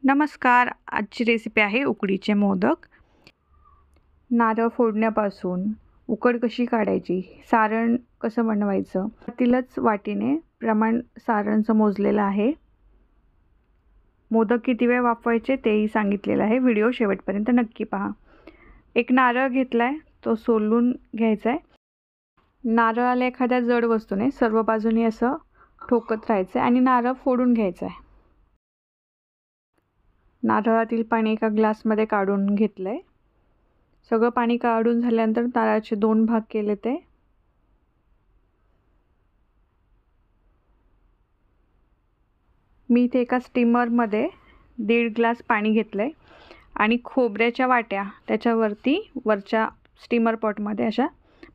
नमस्कार. आजची रेसिपी आहे उकडीचे मोदक. नारळ फोडण्यापासून उकड कशी काढायची, सारण कसं बनवायचं, त्यातीलच वाटीने प्रमाण सारणचं मोजलेलं आहे. मोदक किती वेळ वाफवायचे तेही सांगितलेलं आहे. व्हिडिओ शेवटपर्यंत नक्की पहा. एक नारळ घेतलाय, तो सोलून घ्यायचा आहे. नारळाला एखाद्या जड वस्तूने सर्व बाजूनी असं ठोकत राहायचं आणि नारळ फोडून घ्यायचा आहे. नारळातील पाणी एका ग्लासमध्ये काढून घेतलंय. सगळं पाणी काढून झाल्यानंतर नारळाचे 2 भाग केले ते. मी इथे एका स्टीमरमध्ये 1.5 ग्लास पाणी घेतलंय आणि खोबऱ्याच्या वाट्या त्याच्यावरती वरच्या स्टीमर पॉटमध्ये अशा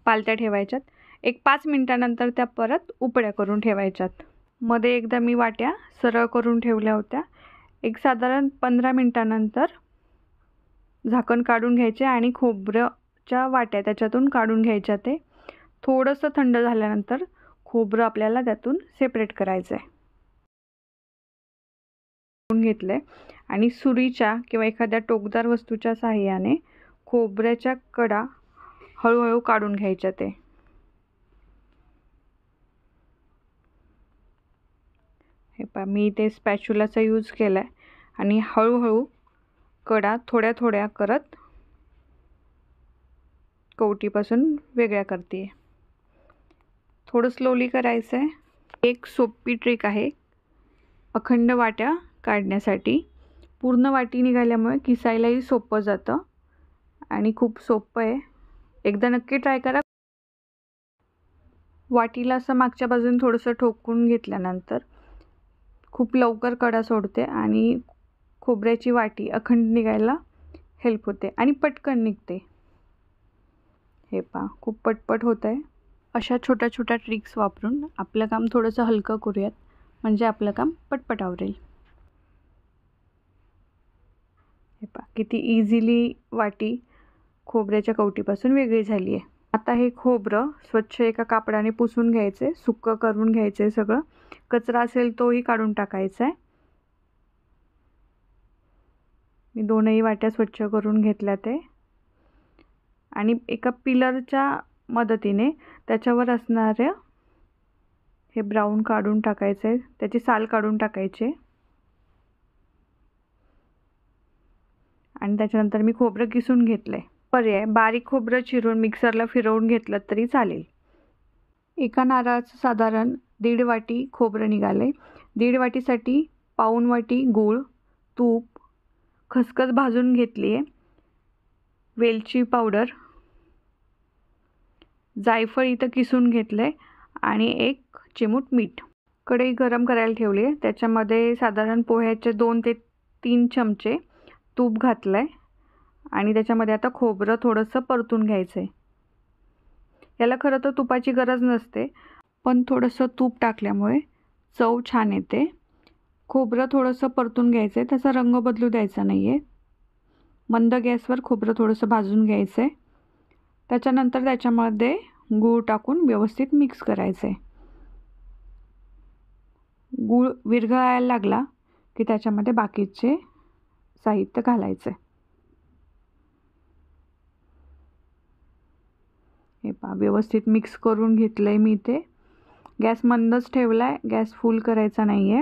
पालत्या ठेवायच्यात. एक 5 मिनिटानंतर त्या परत उपड्या करून ठेवायच्यात. मध्ये एकदा मी वाट्या सरळ करून ठेवल्या होत्या. एक साधारण 15 मिनिटानंतर झाकण काढून घ्यायचे आणि खोबऱ्याच्या वाट्या त्याच्यातून काढून घ्यायच्या. ते थोडंसं थंड झाल्यानंतर खोबरं आपल्याला त्यातून सेपरेट करायचं आहे. घेतलंय आणि सुरीच्या किंवा एखाद्या टोकदार वस्तूच्या साहाय्याने खोबऱ्याच्या कडा हळूहळू काढून घ्यायच्या. ते हे पहा, मी ते स्पॅच्युलाचा यूज केला आहे आणि हळूहळू कडा थोड्या थोड्या करत कवटीपासून वेगळ्या करते. थोडं स्लोली करायचं आहे. एक सोपी ट्रिक आहे अखंड वाट्या काढण्यासाठी. पूर्ण वाटी निघाल्यामुळे किसायलाही सोपं जातं आणि खूप सोपं आहे. एकदा नक्की ट्राय करा. वाटीला असं मागच्या बाजूने थोडंसं ठोकून घेतल्यानंतर खूप लवकर कडा सोडते आणि खोबऱ्याची वाटी अखंड निघायला हेल्प होते आणि पटकन निघते. हे पहा, खूप पटपट होत आहे. अशा छोट्या छोट्या ट्रिक्स वापरून आपलं काम थोडंसं हलकं करूयात, म्हणजे आपलं काम पटपट आवरेल. हे पहा, किती इझिली वाटी खोबऱ्याच्या कवटीपासून वेगळी झाली आहे. आता हे खोबरं स्वच्छ एका कापडाने पुसून घ्यायचे, सुक्कं करून घ्यायचे. सगळं कचरा असेल तोही काढून टाकायचा आहे. मी 2ही वाट्या स्वच्छ करून घेतल्या ते आणि एका पिलरच्या मदतीने त्याच्यावर असणारे हे ब्राऊन काढून टाकायचे, त्याची साल काढून टाकायचे आणि त्याच्यानंतर मी खोबरं किसून घेतलंय. पर्याय बारीक खोबरं चिरून मिक्सरला फिरवून घेतलं तरी चालेल. एका नारळाचं साधारण 1.5 वाटी खोबरं निघाले. 1.5 वाटीसाठी पाऊण वाटी गूळ, तूप, खसखस भाजून घेतली आहे, वेलची पावडर, जायफळ इथं किसून घेतलंय आणि 1 चिमूट मीठ. कढई गरम करायला ठेवली आहे. त्याच्यामध्ये साधारण पोह्याचे 2 ते 3 चमचे तूप घातलंय आणि त्याच्यामध्ये आता खोबरं थोडंसं परतून घ्यायचं आहे. याला खरं तर तुपाची गरज नसते, पण थोडंसं तूप टाकल्यामुळे चव छान येते. खोबरं थोडंसं परतून घ्यायचं आहे, त्याचा रंग बदलू द्यायचा नाही आहे. मंद गॅसवर खोबरं थोडंसं भाजून घ्यायचं आहे. त्याच्यानंतर त्याच्यामध्ये गूळ टाकून व्यवस्थित मिक्स करायचं आहे. गूळ विरघळायला लागला की त्याच्यामध्ये बाकीचे साहित्य घालायचं आहे. हे पहा, व्यवस्थित मिक्स करून घेतलं आहे मी. इथे गॅस मंदच ठेवला आहे, गॅस फुल करायचा नाही आहे.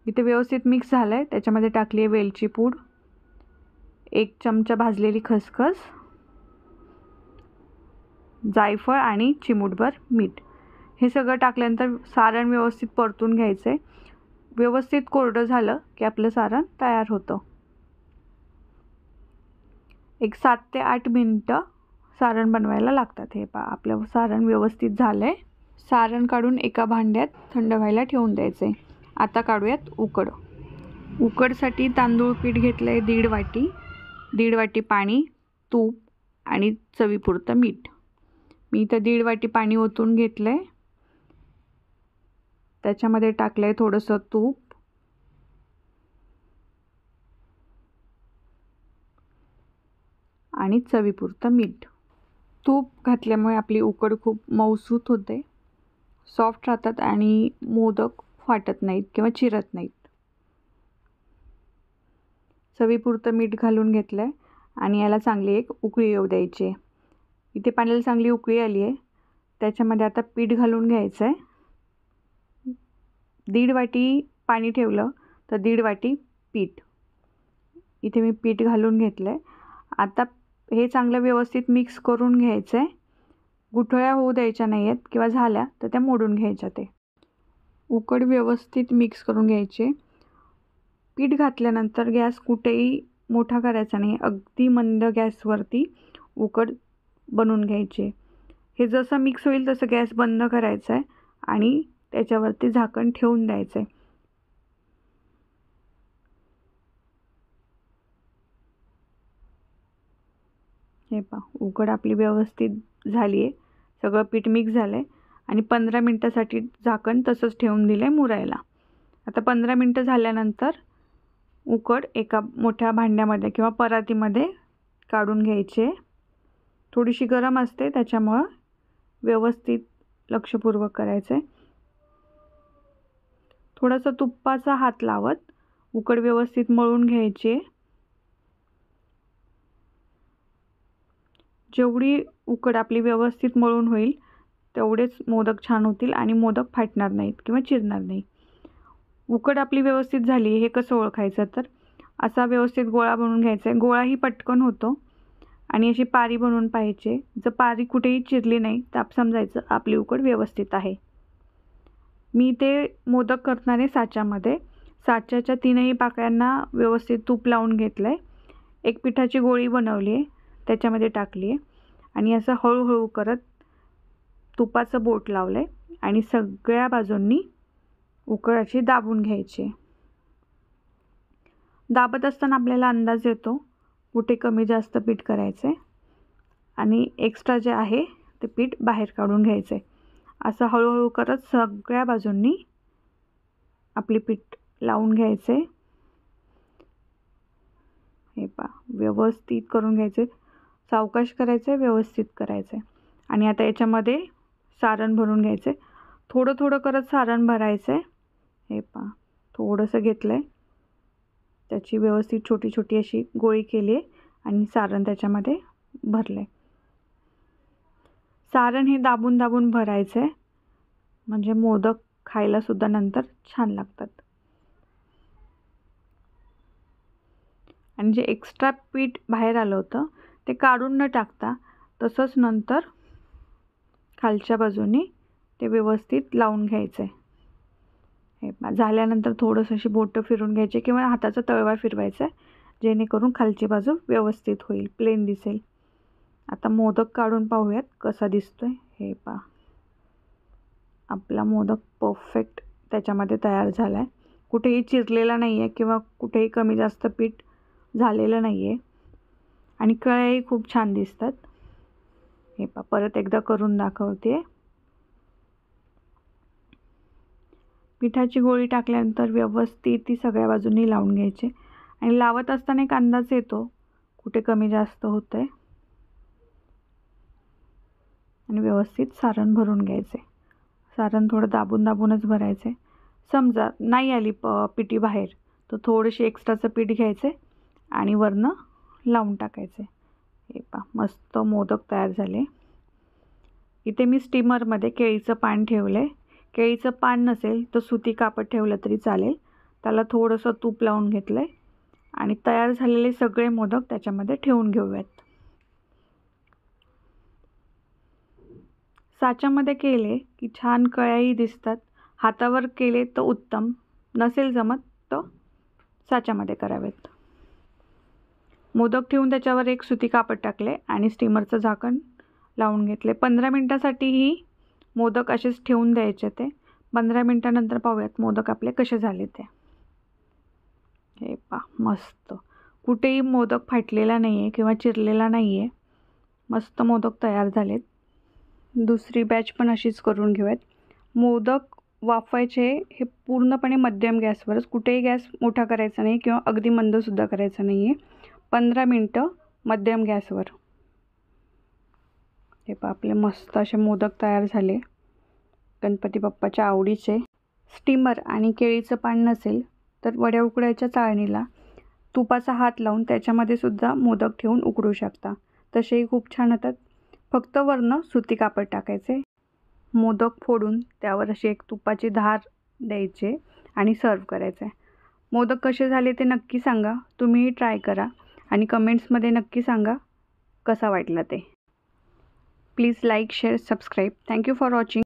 इथे व्यवस्थित मिक्स झालं आहे. त्याच्यामध्ये टाकली आहे वेलची पूड, 1 चमचा भाजलेली खसखस, जायफळ आणि चिमूटभर मीठ. हे सगळं टाकल्यानंतर सारण व्यवस्थित परतून घ्यायचं आहे. व्यवस्थित कोरडं झालं की आपलं सारण तयार होतं. एक 7 ते 8 मिनिटं सारण बनवायला लागतात. हे पहा, आपलं सारण व्यवस्थित झालं आहे. सारण काढून एका भांड्यात थंड व्हायला ठेवून द्यायचं आहे. आता काढूयात उकड. उकडसाठी तांदूळ पीठ घेतलं आहे 1.5 वाटी. 1.5 वाटी पाणी, तूप आणि चवीपुरतं मीठ. मी इथं 1.5 वाटी पाणी ओतून घेतलं आहे. त्याच्यामध्ये टाकलं आहे थोडंसं तूप आणि चवीपुरतं मीठ. तूप घातल्यामुळे आपली उकड खूप मऊसूत होते, सॉफ्ट राहतात आणि मोदक फाटत नाहीत किंवा चिरत नाहीत. चवीपुरतं मीठ घालून घेतलं आहे आणि याला चांगली एक उकळी येऊ द्यायची आहे. इथे पाण्याला चांगली उकळी आली आहे. त्याच्यामध्ये आता पीठ घालून घ्यायचं आहे. 1.5 वाटी पाणी ठेवलं तर 1.5 वाटी पीठ. इथे मी पीठ घालून घेतलं आहे. आता हे चांगलं व्यवस्थित मिक्स करून घ्यायचं आहे. गुठळ्या होऊ द्यायच्या नाही आहेत किंवा झाल्या तर त्या मोडून घ्यायच्या. ते उकड व्यवस्थित मिक्स करून घ्यायचे. पीठ घातल्यानंतर गॅस कुठेही मोठा करायचा नाही. अगदी मंद गॅसवरती उकड बनवून घ्यायचे. हे जसं मिक्स होईल तसं गॅस बंद करायचा आहे आणि त्याच्यावरती झाकण ठेवून द्यायचं आहे. हे पहा, उकड आपली व्यवस्थित झाली आहे. सगळं पीठ मिक्स झालं आहे आणि 15 मिनटासाठी झाकण तसंच ठेवून दिलं आहे मुरायला. आता 15 मिनटं झाल्यानंतर उकड एका मोठ्या भांड्यामध्ये किंवा परातीमध्ये काढून घ्यायचे. थोडीशी गरम असते त्याच्यामुळं व्यवस्थित लक्षपूर्वक करायचं आहे. थोडासा तुपाचा हात लावत उकड व्यवस्थित मळून घ्यायचे. जेवढी उकड आपली व्यवस्थित मळून होईल तेवढेच मोदक छान होतील आणि मोदक फाटणार नाहीत किंवा चिरणार नाही. उकड आपली व्यवस्थित झाली हे कसं ओळखायचं तर असा व्यवस्थित गोळा बनवून घ्यायचा आहे. गोळाही पटकन होतो आणि अशी पारी बनवून पाहिजे. जर पारी कुठेही चिरली नाही तर समजायचं आपली उकड व्यवस्थित आहे. मी ते मोदक करणार आहे साच्यामध्ये. साच्याच्या 3ही पाकळ्यांना व्यवस्थित तूप लावून घेतलं आहे. एक पिठाची गोळी बनवली आहे, त्याच्यामध्ये टाकली आहे आणि असं हळूहळू करत तुपाचं बोट लावलं आहे आणि सगळ्या बाजूंनी उकड अशी दाबून घ्यायची. दाबत असताना आपल्याला अंदाज येतो कुठे कमी जास्त पीठ करायचं आहे आणि एक्स्ट्रा जे आहे ते पीठ बाहेर काढून घ्यायचं आहे. असं हळूहळू करत सगळ्या बाजूंनी आपली पीठ लावून घ्यायचं आहे. हे पहा, व्यवस्थित करून घ्यायचे. सावकाश करायचं आहे, व्यवस्थित करायचं आहे. आणि आता याच्यामध्ये सारण भरून घ्यायचं आहे. थोडं थोडं करत सारण भरायचं आहे. हे पहा, थोडंसं घेतलं आहे, त्याची व्यवस्थित छोटी छोटी अशी गोळी केली आहे आणि सारण त्याच्यामध्ये भरलं आहे. सारण हे दाबून दाबून भरायचं आहे म्हणजे मोदक खायलासुद्धा नंतर छान लागतात. आणि जे एक्स्ट्रा पीठ बाहेर आलं होतं ते काढून न टाकता तसंच नंतर खालच्या बाजूने ते व्यवस्थित लावून घ्यायचं आहे. हे झाल्यानंतर थोडंसं अशी बोटं फिरून घ्यायची किंवा हाताचा तळवा फिरवायचा आहे जेणेकरून खालची बाजू व्यवस्थित होईल, प्लेन दिसेल. आता मोदक काढून पाहूयात कसा दिसतोय. हे पहा, आपला मोदक परफेक्ट त्याच्यामध्ये तयार झाला आहे. कुठेही चिरलेला नाही आहे किंवा कुठेही कमी जास्त पीठ झालेलं नाही आहे आणि कळ्याही खूप छान दिसतात. हे पहा, परत एकदा करून दाखवते. पिठाची गोळी टाकल्यानंतर व्यवस्थित ती सगळ्या बाजूंनी लावून घ्यायची आणि लावत असताना एक अंदाज येतो कुठे कमी जास्त होतं आहे आणि व्यवस्थित सारण भरून घ्यायचे. सारण थोडं दाबून दाबूनच भरायचे. समजा नाही आली पिठी बाहेर तर थोडीशी एक्स्ट्राचं पीठ घ्यायचे आणि वरनं लावून टाकायचे. हे पहा, मस्त मोदक तयार झाले. इथे मी स्टीमरमध्ये केळीचं पान ठेवलं आहे. केळीचं पान नसेल तर सुती कापड ठेवलं तरी चालेल. त्याला थोडंसं तूप लावून घेतलं आहे आणि तयार झालेले सगळे मोदक त्याच्यामध्ये ठेवून घेऊयात. साच्यामध्ये केले की छान कळ्याही दिसतात. हातावर केले तर उत्तम, नसेल जमत तर साच्यामध्ये करावेत. मोदक ठेवून त्याच्यावर एक सुती कापड टाकले आणि स्टीमरचं झाकण लावून घेतले. 15 मिनटासाठीही मोदक असेच ठेवून द्यायचे. ते 15 मिनटानंतर पाहूयात मोदक आपले कसे झाले ते. हे पहा, मस्त, कुठेही मोदक फाटलेला नाही आहे किंवा चिरलेला नाही आहे. मस्त मोदक तयार झालेत. दुसरी बॅच पण अशीच करून घेऊयात. मोदक वाफवायचे हे पूर्णपणे मध्यम गॅसवरच. कुठेही गॅस मोठा करायचा नाही किंवा अगदी मंदसुद्धा करायचा नाही आहे. 15 मिनटं मध्यम गॅसवर. हे पहा, आपले मस्त असे मोदक तयार झाले, गणपती बाप्पाच्या आवडीचे. स्टीमर आणि केळीचं पान नसेल तर वड्या उकडायच्या चाळणीला तुपाचा हात लावून त्याच्यामध्ये सुद्धा मोदक ठेवून उकडू शकता. तसेही खूप छान होतात. फक्त वरनं सुती कापड टाकायचे, मोदक फोडून त्यावर अशी एक तुपाची धार द्यायचे आणि सर्व करायचे. मोदक कसे झाले ते नक्की सांगा. तुम्हीही ट्राय करा आणि कमेंट्समध्ये नक्की सांगा कसा वाटला ते. Please like, share, subscribe. Thank you for watching.